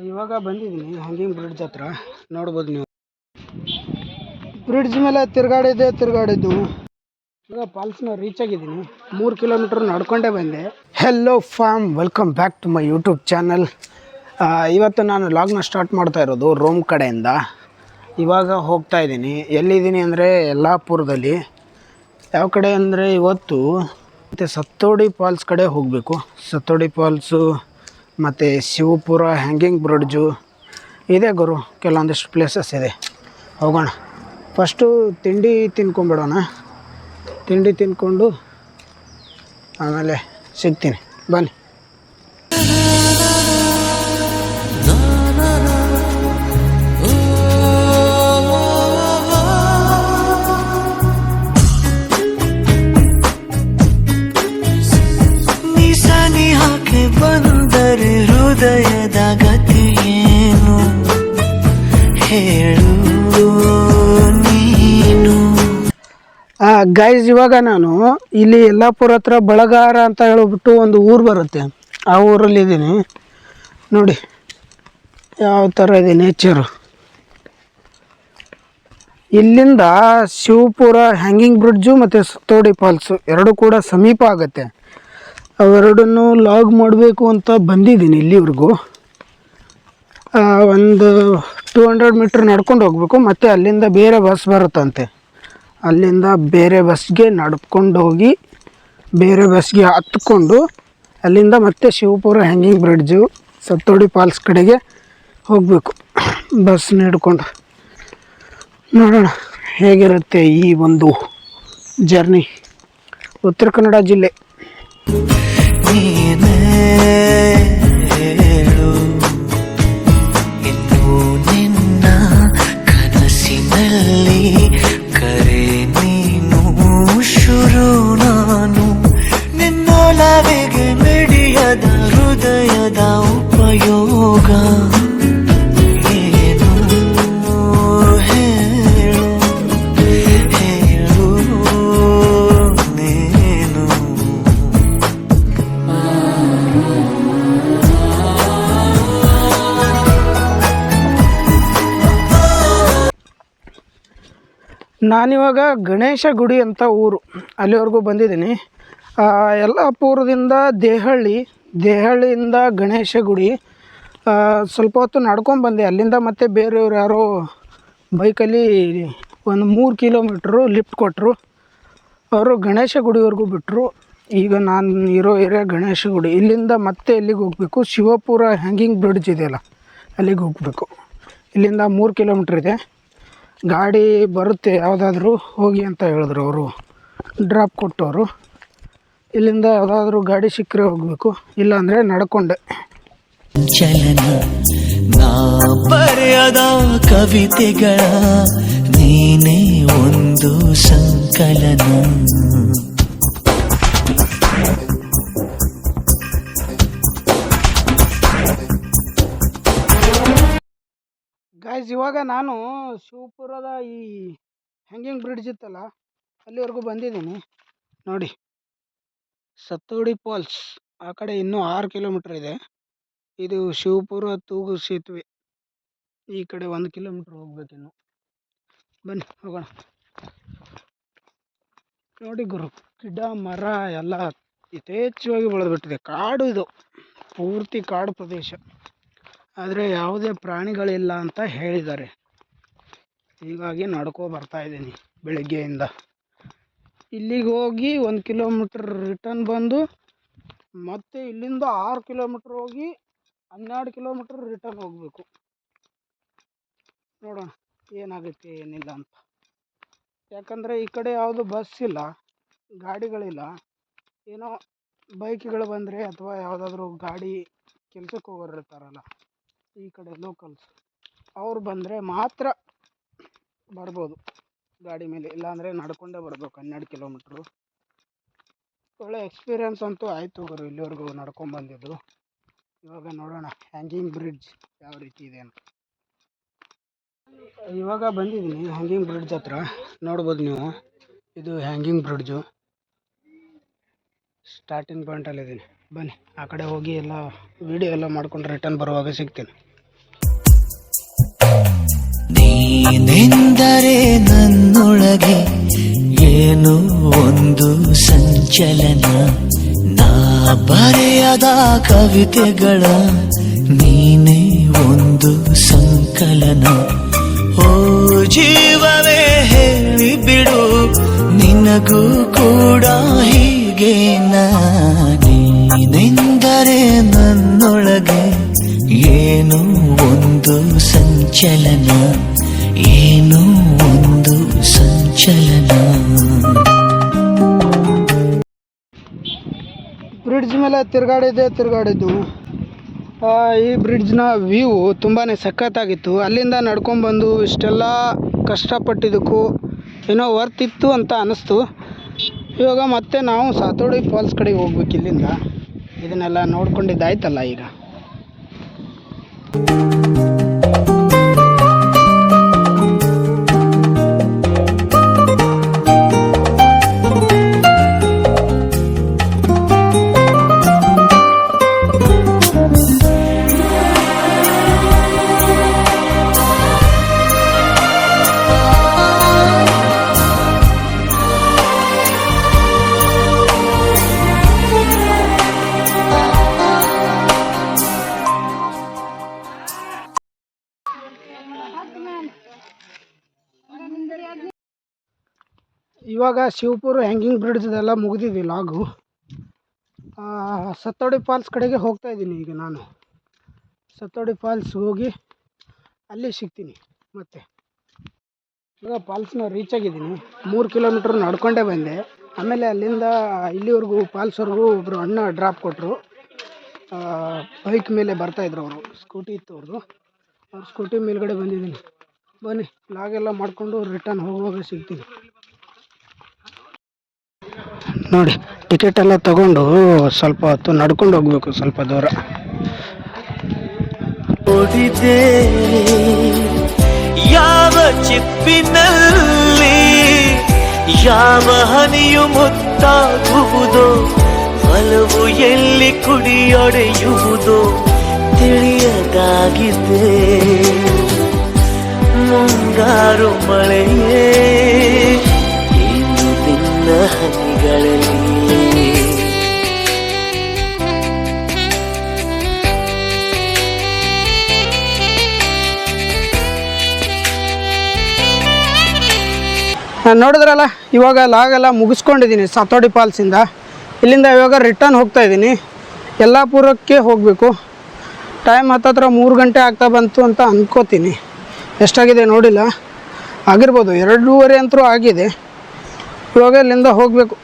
ಇವಾಗ ಬಂದಿದ್ದೀನಿ hanging bridge ಹತ್ರ. ನೋಡ್ಬೋದು ನೀವು, ಬ್ರಿಡ್ಜ್ ಮೇಲೆ ತಿರುಗಾಡಿದ್ದು. ಇವಾಗ ಫಾಲ್ಸ್ನ ರೀಚ್ ಆಗಿದ್ದೀನಿ. 3 ಕಿಲೋಮೀಟರ್ ನಡ್ಕೊಂಡೇ ಬಂದೆ. Hello fam, welcome back to my YouTube channel. ಇವತ್ತು ನಾನು ಲಾಗ್ನ ಸ್ಟಾರ್ಟ್ ಮಾಡ್ತಾ ಇರೋದು ರೋಮ್ ಕಡೆಯಿಂದ. ಇವಾಗ ಹೋಗ್ತಾ ಇದ್ದೀನಿ. ಎಲ್ಲಿದ್ದೀನಿ ಅಂದರೆ ಯಲ್ಲಾಪುರದಲ್ಲಿ. ಯಾವ ಕಡೆ ಅಂದರೆ ಇವತ್ತು ಮತ್ತು ಸತ್ತೋಡಿ ಫಾಲ್ಸ್ ಕಡೆ ಹೋಗಬೇಕು. ಸತ್ತೋಡಿ ಫಾಲ್ಸು ಮತ್ತು ಶಿವಪುರ ಹ್ಯಾಂಗಿಂಗ್ ಬ್ರಿಡ್ಜು ಇದೆ ಗುರು, ಕೆಲವೊಂದಿಷ್ಟು ಪ್ಲೇಸಸ್ ಇದೆ. ಹೋಗೋಣ. ಫಸ್ಟು ತಿಂಡಿ ತಿನ್ಕೊಂಬಿಡೋಣ. ತಿಂಡಿ ತಿನ್ಕೊಂಡು ಆಮೇಲೆ ಸಿಗ್ತೀನಿ, ಬನ್ನಿ. ಬಂದರೆ ಹೃದಯದ ಗತಿಯೇನು ಹೇಳು ನೀನು. ಗೈಸ್, ಇವಾಗ ನಾನು ಇಲ್ಲಿ ಯಲ್ಲಾಪುರ ಹತ್ರ ಬಳಗಾರ ಅಂತ ಹೇಳ್ಬಿಟ್ಟು ಒಂದು ಊರು ಬರುತ್ತೆ. ಆ ಊರಲ್ಲಿ ಇದ್ದೀನಿ ನೋಡಿ, ಯಾವ ಥರ ಇದೆ ನೇಚರು. ಇಲ್ಲಿಂದ ಶಿವಪುರ ಹ್ಯಾಂಗಿಂಗ್ ಬ್ರಿಡ್ಜು ಮತ್ತು ಸತ್ತೋಡಿ ಫಾಲ್ಸು ಎರಡು ಕೂಡ ಸಮೀಪ ಆಗುತ್ತೆ. ಅವೆರಡನ್ನು ಲಾಗ್ ಮಾಡಬೇಕು ಅಂತ ಬಂದಿದ್ದೀನಿ. ಇಲ್ಲಿವರೆಗೂ ಒಂದು 200 ಮೀಟ್ರ್ ನಡ್ಕೊಂಡು ಹೋಗಬೇಕು. ಮತ್ತು ಅಲ್ಲಿಂದ ಬೇರೆ ಬಸ್ ಬರುತ್ತಂತೆ. ಅಲ್ಲಿಂದ ಬೇರೆ ಬಸ್ಗೆ ನಡ್ಕೊಂಡು ಹೋಗಿ ಬೇರೆ ಬಸ್ಗೆ ಹತ್ಕೊಂಡು ಅಲ್ಲಿಂದ ಮತ್ತೆ ಶಿವಪುರ ಹ್ಯಾಂಗಿಂಗ್ ಬ್ರಿಡ್ಜು ಸತ್ತೋಡಿ ಫಾಲ್ಸ್ ಕಡೆಗೆ ಹೋಗಬೇಕು ಬಸ್ನ ಹಿಡ್ಕೊಂಡು. ನೋಡೋಣ ಹೇಗಿರುತ್ತೆ ಈ ಒಂದು ಜರ್ನಿ. ಉತ್ತರ ಕನ್ನಡ ಜಿಲ್ಲೆ. ನೀನೇ ಹೇಳು ಇನ್ನು ನಿನ್ನ ಕನಸಿನಲ್ಲಿ ಕರೆ ನೀನು ಶುರು ನಾನು ನಿನ್ನೊಲವಿಗೆ ಮಿಡಿಯದ ಹೃದಯದ ಉಪಯೋಗ ಏನು ಹೇಳು ಹೇಳು ನೀನು. ನಾನಿವಾಗ ಗಣೇಶ ಗುಡಿ ಅಂತ ಊರು, ಅಲ್ಲಿವರೆಗೂ ಬಂದಿದ್ದೀನಿ. ಯಲ್ಲಾಪುರದಿಂದ ದೇಹಳ್ಳಿಯಿಂದ ಗಣೇಶ ಗುಡಿ ಸ್ವಲ್ಪ ಹೊತ್ತು ನಡ್ಕೊಂಡು ಬಂದೆ. ಅಲ್ಲಿಂದ ಮತ್ತೆ ಬೇರೆಯವ್ರು ಯಾರೋ ಬೈಕಲ್ಲಿ ಒಂದು 3 ಕಿಲೋಮೀಟ್ರು ಲಿಫ್ಟ್ ಕೊಟ್ಟರು. ಅವರು ಗಣೇಶ ಗುಡಿವರೆಗೂ ಬಿಟ್ಟರು. ಈಗ ನಾನು ಇರೋ ಏರಿಯಾ ಗಣೇಶ ಗುಡಿ. ಇಲ್ಲಿಂದ ಮತ್ತೆ ಎಲ್ಲಿಗೆ ಹೋಗಬೇಕು, ಶಿವಪುರ ಹ್ಯಾಂಗಿಂಗ್ ಬ್ರಿಡ್ಜ್ ಇದೆಯಲ್ಲ ಅಲ್ಲಿಗೆ ಹೋಗಬೇಕು. ಇಲ್ಲಿಂದ 3 ಕಿಲೋಮೀಟ್ರ್ ಇದೆ. ಗಾಡಿ ಬರುತ್ತೆ ಯಾವುದಾದ್ರೂ ಹೋಗಿ ಅಂತ ಹೇಳಿದ್ರು ಅವರು, ಡ್ರಾಪ್ ಕೊಟ್ಟವರು. ಇಲ್ಲಿಂದ ಯಾವುದಾದ್ರೂ ಗಾಡಿ ಸಿಕ್ಕರೆ ಹೋಗಬೇಕು, ಇಲ್ಲಾಂದರೆ ನಡ್ಕೊಂಡೆ. ಚಲನ ನಾ ಬರೆಯದ ಕವಿತೆಗಳ ನೀನೇ ಒಂದು ಸಂಕಲನ. ಗಾಯ್ಸ್, ಇವಾಗ ನಾನು ಶಿವಪುರದ ಈ ಹ್ಯಾಂಗಿಂಗ್ ಬ್ರಿಡ್ಜ್ ಇತ್ತಲ್ಲ ಅಲ್ಲಿವರೆಗೂ ಬಂದಿದ್ದೀನಿ ನೋಡಿ. ಸತ್ತೋಡಿ ಫಾಲ್ಸ್ ಆ ಕಡೆ ಇನ್ನೂ 6 ಕಿಲೋಮೀಟ್ರ್ ಇದೆ. ಇದು ಶಿವಪುರ ತೂಗು ಸೇತುವೆ. ಈ ಕಡೆ 1 ಕಿಲೋಮೀಟ್ರ್ ಹೋಗ್ಬೇಕಿನ್ನು. ಬನ್ನಿ ಹೋಗೋಣ. ನೋಡಿ ಗುರು, ಗಿಡ ಮರ ಎಲ್ಲ ಯಥೇಚ್ಛವಾಗಿ ಬೆಳೆದ್ಬಿಟ್ಟಿದೆ. ಕಾಡು ಇದು, ಪೂರ್ತಿ ಕಾಡು ಪ್ರದೇಶ. ಆದರೆ ಯಾವುದೇ ಪ್ರಾಣಿಗಳಿಲ್ಲ ಅಂತ ಹೇಳಿದ್ದಾರೆ. ಹೀಗಾಗಿ ನಡ್ಕೊ ಬರ್ತಾ ಇದ್ದೀನಿ ಬೆಳಗ್ಗೆಯಿಂದ. ಇಲ್ಲಿಗೆ ಹೋಗಿ 1 ಕಿಲೋಮೀಟ್ರ್ ರಿಟರ್ನ್ ಬಂದು ಮತ್ತೆ ಇಲ್ಲಿಂದ 6 ಕಿಲೋಮೀಟ್ರ್ ಹೋಗಿ 12 ಕಿಲೋಮೀಟ್ರ್ ರಿಟರ್ನ್ ಹೋಗಬೇಕು. ನೋಡೋಣ ಏನಾಗುತ್ತೆ ಏನಿಲ್ಲ ಅಂತ. ಯಾಕಂದರೆ ಈ ಕಡೆ ಯಾವುದು ಬಸ್ ಇಲ್ಲ, ಗಾಡಿಗಳಿಲ್ಲ. ಏನೋ ಬೈಕ್ಗಳು ಬಂದರೆ ಅಥವಾ ಯಾವುದಾದ್ರೂ ಗಾಡಿ ಕೆಲಸಕ್ಕೆ ಹೋಗೋರು ಇರ್ತಾರಲ್ಲ ಈ ಕಡೆ ಲೋಕಲ್ಸ್, ಅವ್ರು ಬಂದರೆ ಮಾತ್ರ ಬರ್ಬೋದು ಗಾಡಿ ಮೇಲೆ. ಇಲ್ಲಾಂದರೆ ನಡ್ಕೊಂಡೇ ಬರ್ಬೇಕು 12 ಕಿಲೋಮೀಟ್ರು. ಒಳ್ಳೆ ಎಕ್ಸ್ಪೀರಿಯನ್ಸ್ ಅಂತೂ ಆಯಿತು ಗುರು ಇಲ್ಲಿವರೆಗೂ ನಡ್ಕೊಂಬಂದಿದ್ದು. ಇವಾಗ ನೋಡೋಣ ಹ್ಯಾಂಗಿಂಗ್ ಬ್ರಿಡ್ಜ್ ಯಾವ ರೀತಿ ಇದೆ ಅಂತ. ಇವಾಗ ಬಂದಿದ್ದೀನಿ ಹ್ಯಾಂಗಿಂಗ್ ಬ್ರಿಡ್ಜ್ ಹತ್ರ. ನೋಡ್ಬೋದು ನೀವು, ಇದು ಹ್ಯಾಂಗಿಂಗ್ ಬ್ರಿಡ್ಜು. ಸ್ಟಾರ್ಟಿಂಗ್ ಪಾಯಿಂಟಲ್ಲಿದ್ದೀನಿ. ಬನ್ನಿ ಆ ಕಡೆ ಹೋಗಿ ಎಲ್ಲ ವೀಡಿಯೋ ಎಲ್ಲ ಮಾಡ್ಕೊಂಡು ರಿಟರ್ನ್ ಬರುವಾಗ ಸಿಗ್ತೀನಿ. ನೀನೆಂದರೆ ನನ್ನೊಳಗೆ ಏನೋ ಒಂದು ಸಂಚಲನ. ನಾ ಬರೆಯದ ಕವಿತೆಗಳ ನೀನೇ ಒಂದು ಸಂಕಲನ. ಓ ಜೀವವೇ ಹೇಳಿಬಿಡು, ನಿನಗೂ ಕೂಡ ಹೀಗೆ ನೀನೆಂದರೆ ನನ್ನೊಳಗೆ ಏನೋ ಒಂದು ಸಂಚಲನ, ಏನೋ ಒಂದು ಸಂಚಲನ. ಬ್ರಿಡ್ಜ್ ಮೇಲೆ ತಿರುಗಾಡಿದ್ದು. ಈ ಬ್ರಿಡ್ಜ್ನ ವ್ಯೂ ತುಂಬಾ ಸಖತ್ತಾಗಿತ್ತು. ಅಲ್ಲಿಂದ ನಡ್ಕೊಂಡ್ಬಂದು ಇಷ್ಟೆಲ್ಲ ಕಷ್ಟಪಟ್ಟಿದ್ದಕ್ಕೂ ಏನೋ ವರ್ತ್ ಇತ್ತು ಅಂತ ಅನ್ನಿಸ್ತು. ಇವಾಗ ಮತ್ತೆ ನಾವು ಸಾತೋಡಿ ಫಾಲ್ಸ್ ಕಡೆಗೆ ಹೋಗ್ಬೇಕು. ಇಲ್ಲಿಂದ ಇದನ್ನೆಲ್ಲ ನೋಡ್ಕೊಂಡಿದ್ದಾಯ್ತಲ್ಲ ಈಗ. ಇವಾಗ ಶಿವಪುರ ಹ್ಯಾಂಗಿಂಗ್ ಬ್ರಿಡ್ಜ್ದೆಲ್ಲ ಮುಗಿದಿದೆ ಲಾಗು. ಸತ್ತೋಡಿ ಫಾಲ್ಸ್ ಕಡೆಗೆ ಹೋಗ್ತಾ ಇದ್ದೀನಿ ಈಗ ನಾನು. ಸತ್ತೋಡಿ ಫಾಲ್ಸ್ ಹೋಗಿ ಅಲ್ಲಿ ಸಿಗ್ತೀನಿ ಮತ್ತೆ. ಇವಾಗ ಫಾಲ್ಸ್ನ ರೀಚ್ ಆಗಿದ್ದೀನಿ. 3 ಕಿಲೋಮೀಟ್ರ್ ನಡ್ಕೊಂಡೇ ಬಂದೆ. ಆಮೇಲೆ ಅಲ್ಲಿಂದ ಇಲ್ಲಿವರೆಗೂ ಫಾಲ್ಸ್ವರೆಗೂ ಒಬ್ಬರು ಅಣ್ಣ ಡ್ರಾಪ್ ಕೊಟ್ಟರು. ಬೈಕ್ ಮೇಲೆ ಬರ್ತಾಯಿದ್ರು ಅವರು. ಸ್ಕೂಟಿ ಇತ್ತು ಅವ್ರದ್ದು. ಅವ್ರ ಸ್ಕೂಟಿ ಮೇಲ್ಗಡೆ ಬಂದಿದ್ದೀನಿ. ಬನ್ನಿ ಲಾಗೆಲ್ಲ ಮಾಡಿಕೊಂಡು ರಿಟರ್ನ್ ಹೋಗುವಾಗ ಸಿಗ್ತೀನಿ ನೋಡಿ. ಟಿಕೆಟ್ ಎಲ್ಲ ತಗೊಂಡು ಸ್ವಲ್ಪ ಹೊತ್ತು ನಡ್ಕೊಂಡು ಹೋಗ್ಬೇಕು, ಸ್ವಲ್ಪ ದೂರ. ಓದಿದೆ ಯಾವ ಚಿಪ್ಪಿನಲ್ಲಿ ಯಾವ ಹನಿಯು ಮುತ್ತಾಗುವುದೋ, ಒಲವು ಎಲ್ಲಿ ಕುಡಿಯೊಡೆಯುವುದೋ ತಿಳಿಯದಾಗಿದೆ. ಮುಂಗಾರು ಮಳೆಯೇ ಏನು ನಿನ್ನ ಹನಿಗಳಲ್ಲಿ. ನೋಡಿದ್ರಲ್ಲ, ಇವಾಗ ಲಾಗೆಲ್ಲ ಮುಗಿಸ್ಕೊಂಡಿದ್ದೀನಿ ಸಾತೋಡಿ ಫಾಲ್ಸಿಂದ. ಇಲ್ಲಿಂದ ಇವಾಗ ರಿಟರ್ನ್ ಹೋಗ್ತಾ ಇದ್ದೀನಿ. ಯಲ್ಲಾಪುರಕ್ಕೆ ಹೋಗಬೇಕು. ಟೈಮ್ ಹತ್ತತ್ರ 3 ಗಂಟೆ ಆಗ್ತಾ ಬಂತು ಅಂತ ಅಂದ್ಕೋತೀನಿ. ಎಷ್ಟಾಗಿದೆ ನೋಡಿಲ್ಲ, ಆಗಿರ್ಬೋದು 2:30 ಅಂತೂ ಆಗಿದೆ. ಇವಾಗ ಇಲ್ಲಿಂದ ಹೋಗಬೇಕು.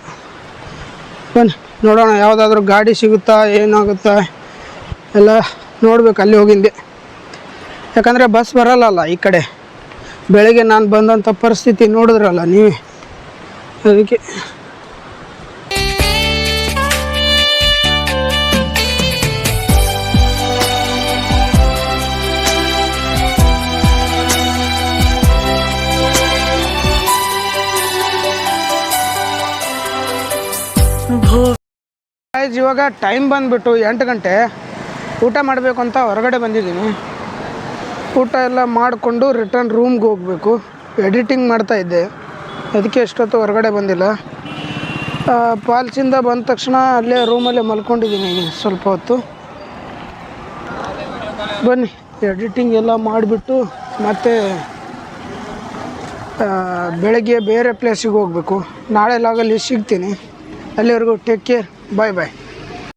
ಬನ್ನಿ ನೋಡೋಣ ಯಾವುದಾದ್ರೂ ಗಾಡಿ ಸಿಗುತ್ತಾ ಏನಾಗುತ್ತಾ ಎಲ್ಲ ನೋಡ್ಬೇಕು ಅಲ್ಲಿ ಹೋಗಿಂದೆ. ಯಾಕಂದರೆ ಬಸ್ ಬರಲ್ಲಲ್ಲ ಈ ಕಡೆ. ಬೆಳಗ್ಗೆ ನಾನು ಬಂದಂಥ ಪರಿಸ್ಥಿತಿ ನೋಡಿದ್ರಲ್ಲ ನೀವೇ, ಅದಕ್ಕೆ. ಇವಾಗ ಟೈಮ್ ಬಂದುಬಿಟ್ಟು 8 ಗಂಟೆ. ಊಟ ಮಾಡಬೇಕು ಅಂತ ಹೊರಗಡೆ ಬಂದಿದ್ದೀನಿ. ಊಟ ಎಲ್ಲ ಮಾಡಿಕೊಂಡು ರಿಟರ್ನ್ ರೂಮ್ಗೆ ಹೋಗಬೇಕು. ಎಡಿಟಿಂಗ್ ಮಾಡ್ತಾಯಿದ್ದೆ, ಅದಕ್ಕೆ ಎಷ್ಟೊತ್ತು ಹೊರಗಡೆ ಬಂದಿಲ್ಲ. ಫಾಲ್ಸಿಂದ ಬಂದ ತಕ್ಷಣ ಅಲ್ಲೇ ರೂಮಲ್ಲೇ ಮಲ್ಕೊಂಡಿದ್ದೀನಿ ಸ್ವಲ್ಪ ಹೊತ್ತು. ಬನ್ನಿ ಎಡಿಟಿಂಗ್ ಎಲ್ಲ ಮಾಡಿಬಿಟ್ಟು ಮತ್ತೆ ಬೆಳಗ್ಗೆ ಬೇರೆ ಪ್ಲೇಸಿಗೆ ಹೋಗಬೇಕು. ನಾಳೆ ಲಾಗಲ್ಲಿ ಸಿಗ್ತೀನಿ. ಅಲ್ಲಿವರೆಗೂ ಟೇಕ್ ಕೇರ್, ಬಾಯ್ ಬಾಯ್.